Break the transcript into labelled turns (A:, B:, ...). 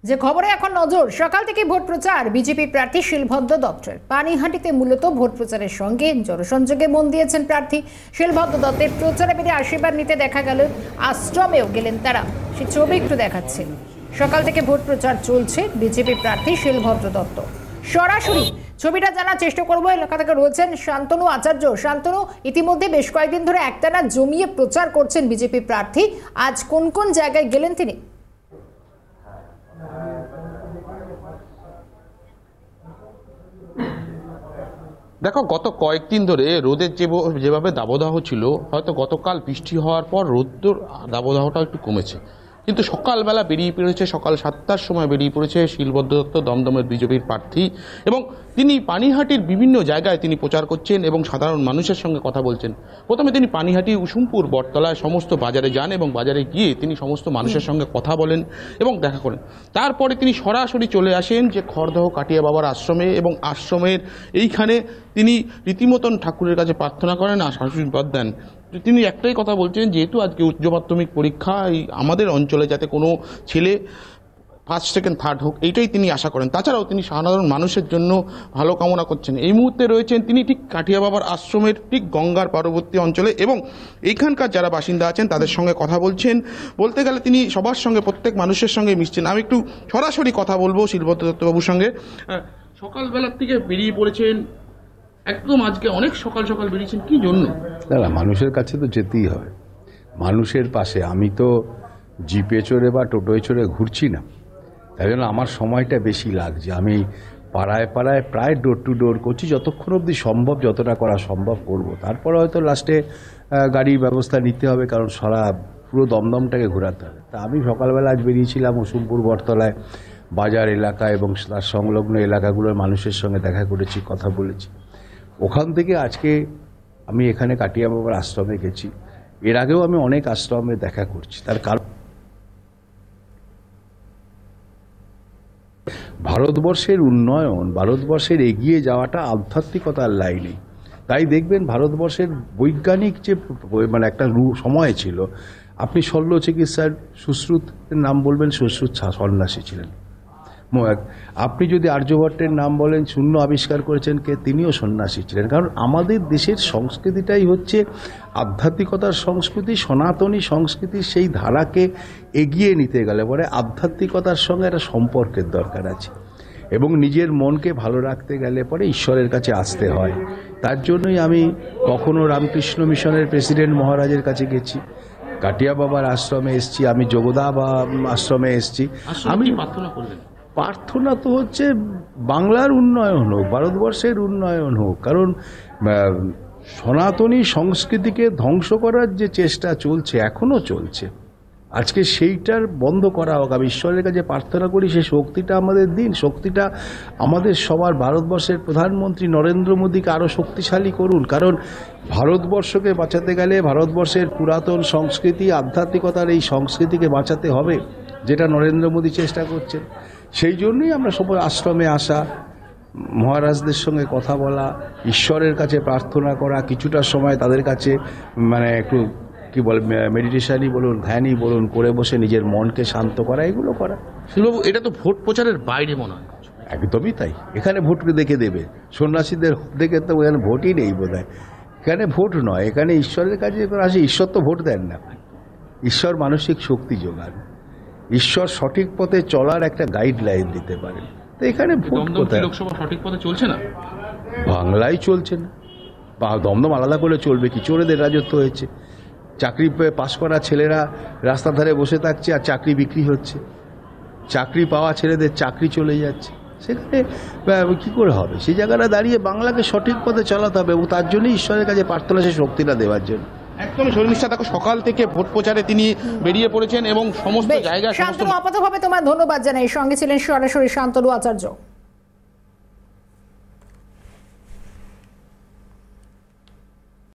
A: যে খবরে এখন নজর, সকাল থেকে ভোট প্রচার বিজেপি প্রার্থী শিলভদ্র দত্তের। পানিহাটিতে মূলত ভোট প্রচারের সঙ্গে জনসংযোগে মন দিয়েছেন প্রার্থী শিলভদ্র দত্তের। প্রচারে বেরিয়ে আশীর্বাদ নিতে দেখা গেল, আশ্রমেও গেলেন তারা। সে ছবি একটু দেখাচ্ছে। সকাল থেকে ভোট প্রচার চলছে বিজেপি প্রার্থী শিলভদ্র দত্ত। সরাসরি ছবিটা জানার চেষ্টা করবো। এলাকা থেকে রয়েছেন শান্তনু আচার্য। শান্তনু, ইতিমধ্যে বেশ কয়েকদিন ধরে একটানা জমিয়ে প্রচার করছেন বিজেপি প্রার্থী। আজ কোন কোন জায়গায় গেলেন তিনি?
B: দেখো, গত কয়েকদিন ধরে রোদের যেভাবে দাবদাহ ছিল, হয়তো গতকাল বৃষ্টি হওয়ার পর রোদ্দুর দাবদাহটা একটু কমেছে, কিন্তু সকালবেলা বেরিয়ে পড়েছে, সকাল 7টার সময় বেরিয়ে পড়েছে শিলভদ্র দত্ত, দমদমের বিজেপির প্রার্থী। এবং তিনি পানিহাটির বিভিন্ন জায়গায় তিনি প্রচার করছেন এবং সাধারণ মানুষের সঙ্গে কথা বলছেন। প্রথমে তিনি পানিহাটি, উসুমপুর, বটতলায় সমস্ত বাজারে যান এবং বাজারে গিয়ে তিনি সমস্ত মানুষের সঙ্গে কথা বলেন এবং দেখা করেন। তারপরে তিনি সরাসরি চলে আসেন যে খড়দহ কাটিয়া বাবার আশ্রমে, এবং আশ্রমের এইখানে তিনি রীতিমতন ঠাকুরের কাছে প্রার্থনা করেন আর আশীর্বাদ দেন। তিনি একটাই কথা বলছেন, যেহেতু আজকে উচ্চ মাধ্যমিক পরীক্ষা, আমাদের অঞ্চলে যাতে কোনো ছেলে ফার্স্ট সেকেন্ড থার্ড হোক, এইটাই তিনি আশা করেন। তাছাড়াও তিনি সাধারণ মানুষের জন্য ভালো কামনা করছেন। এই মুহূর্তে রয়েছেন তিনি ঠিক কাঠিয়া বাবার আশ্রমের ঠিক গঙ্গার পার্বতী অঞ্চলে, এবং এইখানকার যারা বাসিন্দা আছেন তাদের সঙ্গে কথা বলছেন। বলতে গেলে তিনি সবার সঙ্গে, প্রত্যেক মানুষের সঙ্গে মিশছেন। আমি একটু সরাসরি কথা বলবো শিলভদ্র দত্তবাবুর সঙ্গে। সকালবেলার থেকে বেরিয়ে পড়েছেন, একদম আজকে অনেক সকাল সকাল বেরিয়েছেন, কি জন্য?
C: দাদা, মানুষের কাছে তো যেতেই হবে, মানুষের পাশে। আমি তো জিপে চড়ে বা টোটোয় চড়ে ঘুরছি না, তাই জন্য আমার সময়টা বেশি লাগছে। আমি পাড়ায় পাড়ায় প্রায় ডোর টু ডোর করছি, যতক্ষণ অবধি সম্ভব, যতটা করা সম্ভব করব। তারপরে হয়তো লাস্টে গাড়ির ব্যবস্থা নিতে হবে, কারণ সারা পুরো দমদমটাকে ঘোরাতে হবে। তা আমি সকালবেলা আজ বেরিয়েছিলাম উসুমপুর, বটতলায়, বাজার এলাকা এবং তার সংলগ্ন এলাকাগুলোর মানুষের সঙ্গে দেখা করেছি, কথা বলেছি। ওখান থেকে আজকে আমি এখানে কাটিয়া বাবার আশ্রমে গেছি। এর আগেও আমি অনেক আশ্রমে দেখা করছি। তার কারণ ভারতবর্ষের উন্নয়ন, ভারতবর্ষের এগিয়ে যাওয়াটা আধ্যাত্মিকতার লাইনে। তাই দেখবেন ভারতবর্ষের বৈজ্ঞানিক যে একটা সময় ছিল, আপনি শল্য চিকিৎসার সুশ্রুতের নাম বলবেন, সুশ্রুত সন্ন্যাসী ছিলেন। আপনি যদি আর্যভট্টের নাম বলেন, শূন্য আবিষ্কার করেছেন কে, তিনিও সন্ন্যাসী ছিলেন। কারণ আমাদের দেশের সংস্কৃতিটাই হচ্ছে আধ্যাত্মিকতার সংস্কৃতি, সনাতনী সংস্কৃতির সেই ধারাকে এগিয়ে নিতে গেলে পরে আধ্যাত্মিকতার সঙ্গে একটা সম্পর্কের দরকার আছে, এবং নিজের মনকে ভালো রাখতে গেলে পরে ঈশ্বরের কাছে আসতে হয়। তার জন্যই আমি কখনো রামকৃষ্ণ মিশনের প্রেসিডেন্ট মহারাজের কাছে গেছি, কাটিয়া বাবার আশ্রমে এসছি, আমি যোগদা বা আশ্রমে এসছি। আমি প্রার্থনা তো হচ্ছে বাংলার উন্নয়ন হোক, ভারতবর্ষের উন্নয়ন হোক। কারণ সনাতনী সংস্কৃতিকে ধ্বংস করার যে চেষ্টা চলছে, এখনও চলছে, আজকে সেইটার বন্ধ করা হোক। আমি ঈশ্বরের কাছে প্রার্থনা করি সেই শক্তিটা আমাদের দিন, শক্তিটা আমাদের সবার, ভারতবর্ষের প্রধানমন্ত্রী নরেন্দ্র মোদীকে আরও শক্তিশালী করুন। কারণ ভারতবর্ষকে বাঁচাতে গেলে ভারতবর্ষের পুরাতন সংস্কৃতি, আধ্যাত্মিকতার এই সংস্কৃতিকে বাঁচাতে হবে, যেটা নরেন্দ্র মোদী চেষ্টা করছেন। সেই জন্যই আমরা সবাই আশ্রমে আসা, মহারাজদের সঙ্গে কথা বলা, ঈশ্বরের কাছে প্রার্থনা করা, কিছুটা সময় তাদের কাছে একটু কি বলে মেডিটেশনই বলুন, ধ্যানই বলুন, করে বসে নিজের মনকে শান্ত করা, এগুলো করা।
B: শিলবাবু, এটা তো ভোট প্রচারের বাইরে মনে হয়।
C: একদমই তাই। এখানে ভোট দেখে দেবে, সন্ন্যাসীদের দেখে তো এখানে ভোটই নেই বোধ হয়। এখানে ভোট নয়, এখানে ঈশ্বরের কাছে আসে। ঈশ্বর তো ভোট দেন না, ঈশ্বর মানসিক শক্তি যোগান, ঈশ্বর সঠিক পথে চলার একটা গাইডলাইন দিতে পারেন। তো এখানে ভোট কোথায়?
B: লোকসভা সঠিক পথে চলছে না,
C: বাংলায় চলছে না, বা দমদম আলাদা করে চলবে কি? চোরেদের রাজত্ব হয়েছে, চাকরি পাশ করা ছেলেরা রাস্তার ধারে বসে থাকছে আর চাকরি বিক্রি হচ্ছে, চাকরি পাওয়া ছেলেদের চাকরি চলে যাচ্ছে। সেখানে কী করে হবে? সেই জায়গাটা দাঁড়িয়ে বাংলাকে সঠিক পথে চালাতে হবে, এবং তার জন্যই ঈশ্বরের কাছে প্রার্থনা, সেই শক্তিটা দেওয়ার জন্য।
B: একদমই শর্মিষ্ঠা, দেখো সকাল থেকে ভোট প্রচারে তিনি বেরিয়ে পড়েছেন এবং সমস্ত জায়গায়।
A: শান্তনু, আপাতভাবে তোমার ধন্যবাদ জানাই। সঙ্গে ছিলেন সরাসরি শান্তনু আচার্য।